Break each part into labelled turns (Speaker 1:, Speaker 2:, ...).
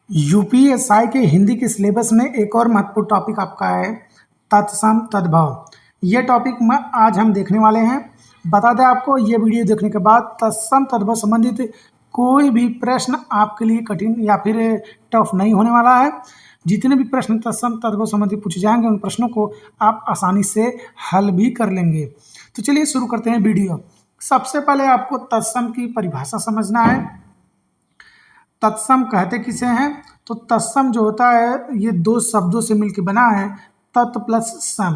Speaker 1: UPSI के हिंदी के syllabus में एक और महत्वपूर्ण टॉपिक आपका है तत्सम तद्भव। ये टॉपिक में आज हम देखने वाले हैं। बता दें आपको, ये वीडियो देखने के बाद तत्सम तद्भव संबंधित कोई भी प्रश्न आपके लिए कठिन या फिर टफ नहीं होने वाला है। जितने भी प्रश्न तत्सम तद्भव संबंधित पूछे जाएंगे उन प्रश्नों को आप आसानी से हल भी कर लेंगे। तो चलिए शुरू करते हैं वीडियो। सबसे पहले आपको तत्सम की परिभाषा समझना है। तत्सम कहते किसे हैं? तो तत्सम जो होता है ये दो शब्दों से मिलकर बना है, तत् प्लस सम।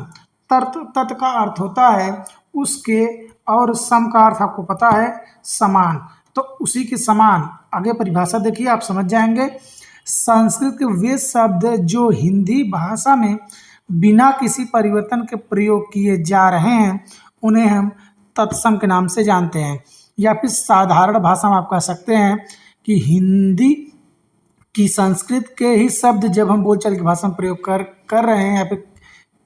Speaker 1: तत् का अर्थ होता है उसके, और सम का अर्थ आपको पता है समान। तो उसी के समान आगे परिभाषा देखिए, आप समझ जाएंगे। संस्कृत के वे शब्द जो हिंदी भाषा में बिना किसी परिवर्तन के प्रयोग किए जा रहे हैं उन्हें हम तत्सम के नाम से जानते हैं। या फिर साधारण भाषा में आप कह सकते हैं कि हिंदी की संस्कृत के ही शब्द जब हम बोलचाल की भाषा में प्रयोग कर रहे हैं, या फिर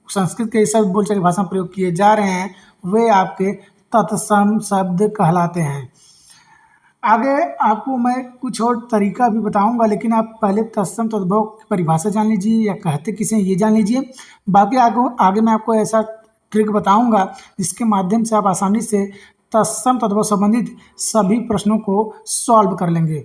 Speaker 1: संस्कृत के ही शब्द बोलचाल की भाषा में प्रयोग किए जा रहे हैं, वे आपके तत्सम शब्द कहलाते हैं। आगे आपको मैं कुछ और तरीका भी बताऊंगा, लेकिन आप पहले तत्सम तद्भव की परिभाषा जान लीजिए या कहते किसे ये जान लीजिए। बाकी आगे मैं आपको ऐसा ट्रिक बताऊंगा जिसके माध्यम से आप आसानी से तत्सम तद्भव संबंधित सभी प्रश्नों को सॉल्व कर लेंगे।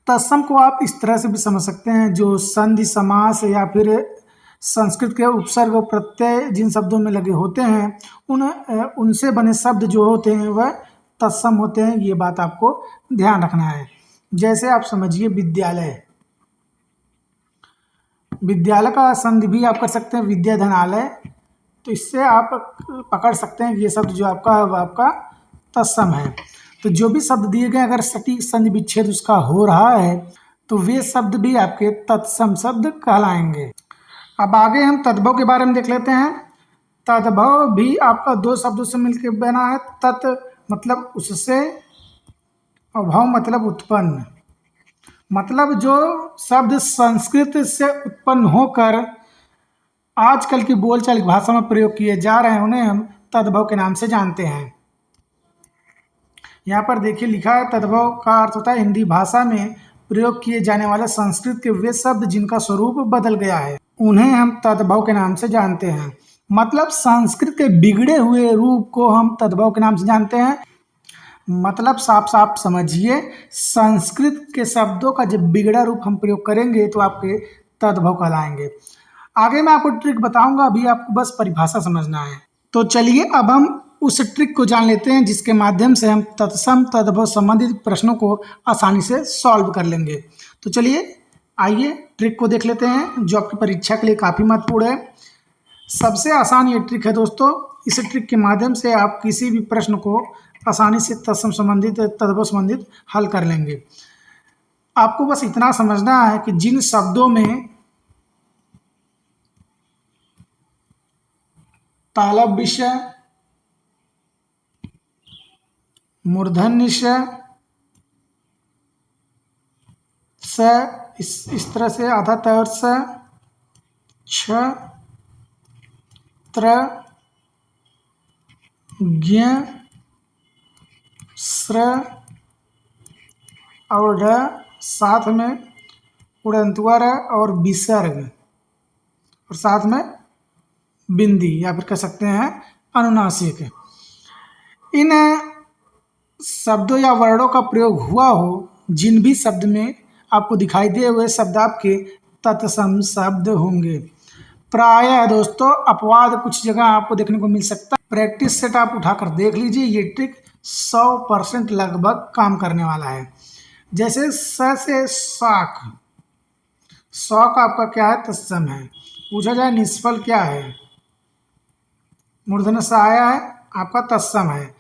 Speaker 1: तत्सम को आप इस तरह से भी समझ सकते हैं, जो संधि समास या फिर संस्कृत के उपसर्ग प्रत्यय जिन शब्दों में लगे होते हैं उनसे बने शब्द जो होते हैं वह तत्सम होते हैं। ये बात आपको ध्यान रखना है। जैसे आप समझिए विद्यालय, विद्यालय का संधि भी आप कर सकते हैं विद्याधनालय। तो इससे आप पकड़ सकते हैं कि ये शब्द जो आपका है वह आपका तत्सम है। तो जो भी शब्द दिए गए अगर सटीक संधि विच्छेद उसका हो रहा है तो वे शब्द भी आपके तत्सम शब्द कहलाएंगे। अब आगे हम तद्भव के बारे में देख लेते हैं। तद्भव भी आपका दो शब्दों से मिलकर बना है। तत् मतलब उससे और भव मतलब उत्पन्न। मतलब जो शब्द संस्कृत से उत्पन्न होकर आजकल की बोलचाल की भाषा में प्रयोग किए जा रहे हैं उन्हें हम तद्भव के नाम से जानते हैं। यहाँ पर देखिए लिखा है, तद्भव का अर्थ होता है हिंदी भाषा में प्रयोग किए जाने वाले संस्कृत के वे शब्द जिनका स्वरूप बदल गया है उन्हें हम तद्भव के नाम से जानते हैं। मतलब संस्कृत के बिगड़े हुए रूप को हम तद्भव के नाम से जानते हैं। मतलब साफ साफ समझिए, संस्कृत के शब्दों का जब बिगड़ा रूप हम प्रयोग करेंगे तो आपके तद्भव कहलाएंगे। आगे मैं आपको ट्रिक बताऊंगा, अभी आपको बस परिभाषा समझना है। तो चलिए अब हम उस ट्रिक को जान लेते हैं जिसके माध्यम से हम तत्सम तद्भव संबंधित प्रश्नों को आसानी से सॉल्व कर लेंगे। तो चलिए आइए ट्रिक को देख लेते हैं जो आपकी परीक्षा के लिए काफ़ी महत्वपूर्ण है। सबसे आसान ये ट्रिक है दोस्तों। इस ट्रिक के माध्यम से आप किसी भी प्रश्न को आसानी से तत्सम संबंधित तद्भव संबंधित हल कर लेंगे। आपको बस इतना समझना है कि जिन शब्दों में तालब विषय, मूर्धन्य स, इस तरह से आधा तय स, छ, त्र, ज्ञ, स्र और ढ, साथ में उड़ंतवर और विसर्ग और साथ में बिंदी या फिर कह सकते हैं अनुनासिक। इन शब्दों या वर्णों का प्रयोग हुआ हो जिन भी शब्द में आपको दिखाई दे हुए शब्द आपके तत्सम शब्द होंगे। प्रायः दोस्तों अपवाद कुछ जगह आपको देखने को मिल सकता है। प्रैक्टिस सेट आप उठाकर देख लीजिए, ये ट्रिक 100% लगभग काम करने वाला है। जैसे स से शाख, शौक आपका क्या है? तत्सम है। पूछा जाए निष्फल क्या है? मूर्धन्य स आया है, आपका तत्सम है।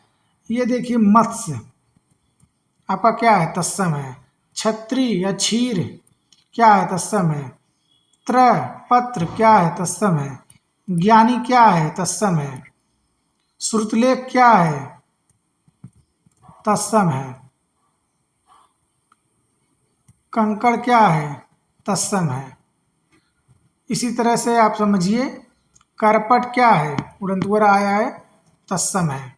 Speaker 1: ये देखिए मत्स्य आपका क्या है? तत्सम है। छत्री या क्षीर क्या है? तत्सम है। त्र पत्र क्या है? तत्सम है। ज्ञानी क्या है? तत्सम है। श्रुतलेख क्या है? तत्सम है। कंकड़ क्या है? तत्सम है। इसी तरह से आप समझिए करपट क्या है? उड़ंतवर आया है, तत्सम है।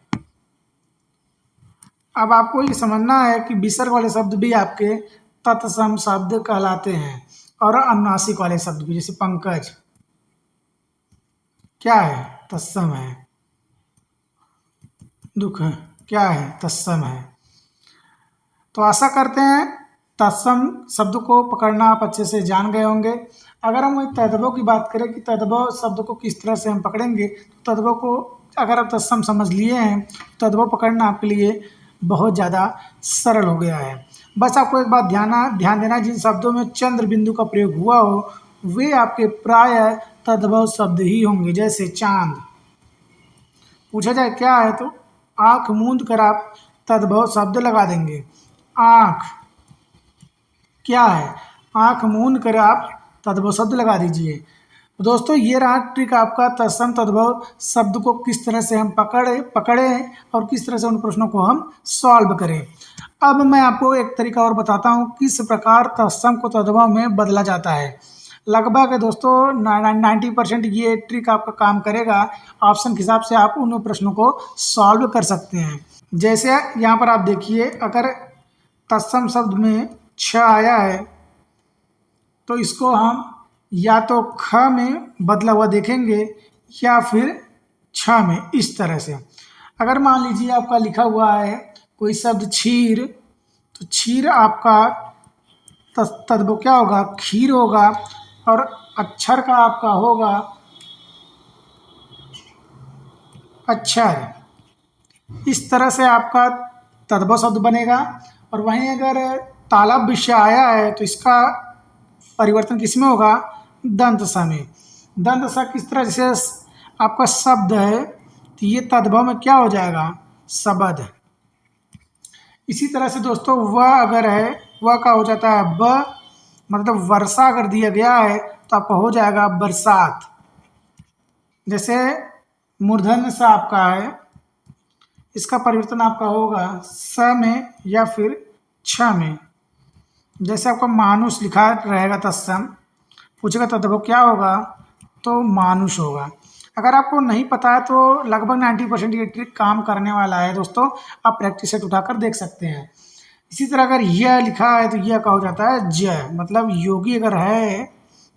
Speaker 1: अब आपको ये समझना है कि विसर्ग वाले शब्द भी आपके तत्सम शब्द कहलाते हैं। और अनुनासिक वाले शब्द भी, जैसे पंकज क्या है? तत्सम है। दुख क्या है? तत्सम है। तो आशा करते हैं तत्सम शब्द को पकड़ना आप अच्छे से जान गए होंगे। अगर हम तद्भव की बात करें कि तद्भव शब्द को किस तरह से हम पकड़ेंगे, तो तद्भव को अगर आप तत्सम समझ लिए हैं, तो तद्भव पकड़ना आपके लिए बहुत ज़्यादा सरल हो गया है। बस आपको एक बात ध्यान देना, जिन शब्दों में चंद्र बिंदु का प्रयोग हुआ हो वे आपके प्राय तद्भव शब्द ही होंगे। जैसे चांद, पूछा जाए क्या है, तो आंख मूंद कर आप तद्भव शब्द लगा देंगे। आंख क्या है? आंख मूंद कर आप तद्भव शब्द लगा दीजिए। तो दोस्तों ये रहा ट्रिक आपका तत्सम तद्भव शब्द को किस तरह से हम पकड़े और किस तरह से उन प्रश्नों को हम सॉल्व करें। अब मैं आपको एक तरीका और बताता हूँ किस प्रकार तत्सम को तद्भव में बदला जाता है। लगभग दोस्तों 90% ये ट्रिक आपका काम करेगा। ऑप्शन के हिसाब से आप उन प्रश्नों को सॉल्व कर सकते हैं। जैसे यहाँ पर आप देखिए, अगर तत्सम शब्द में छ आया है तो इसको हम या तो ख में बदला हुआ देखेंगे या फिर छ में, इस तरह से। अगर मान लीजिए आपका लिखा हुआ है कोई शब्द क्षीर, तो क्षीर आपका तद्भव क्या होगा? खीर होगा। और अक्षर का आपका होगा अक्षर। इस तरह से आपका तद्भव शब्द बनेगा। और वहीं अगर तालाब विषय आया है तो इसका परिवर्तन किस में होगा? दंत स में। दंत स किस तरह से आपका शब्द है, तो ये तद्भव में क्या हो जाएगा? शब्द। इसी तरह से दोस्तों वह अगर है, वह का हो जाता है ब, मतलब वर्षा अगर दिया गया है तो आपका हो जाएगा बरसात। जैसे मूर्धन्य स आपका है, इसका परिवर्तन आपका होगा स में या फिर छ में। जैसे आपका मानुष लिखा रहेगा तत्सम, पूछेगा तद्भव क्या होगा, तो मानुष होगा। अगर आपको नहीं पता है तो लगभग 90% ये ट्रिक काम करने वाला है दोस्तों, आप प्रैक्टिस सेट उठाकर देख सकते हैं। इसी तरह अगर यह लिखा है तो यह का हो जाता है ज, मतलब योगी अगर है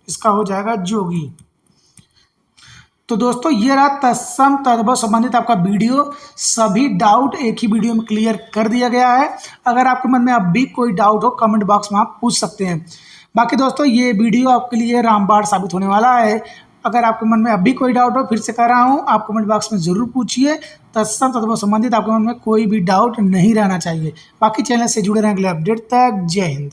Speaker 1: इसका हो जाएगा जोगी। तो दोस्तों ये रहा तत्सम तद्भव संबंधित आपका वीडियो। सभी डाउट एक ही वीडियो में क्लियर कर दिया गया है। अगर आपके मन में अब भी कोई डाउट हो कमेंट बॉक्स में आप पूछ सकते हैं। बाकी दोस्तों ये वीडियो आपके लिए रामबाण साबित होने वाला है। अगर आपके मन में अब भी कोई डाउट हो, फिर से कह रहा हूँ, आप कमेंट बॉक्स में ज़रूर पूछिए। तत्सम तद्भव संबंधित आपके मन में कोई भी डाउट नहीं रहना चाहिए। बाकी चैनल से जुड़े रहें अगले अपडेट तक। जय हिंद।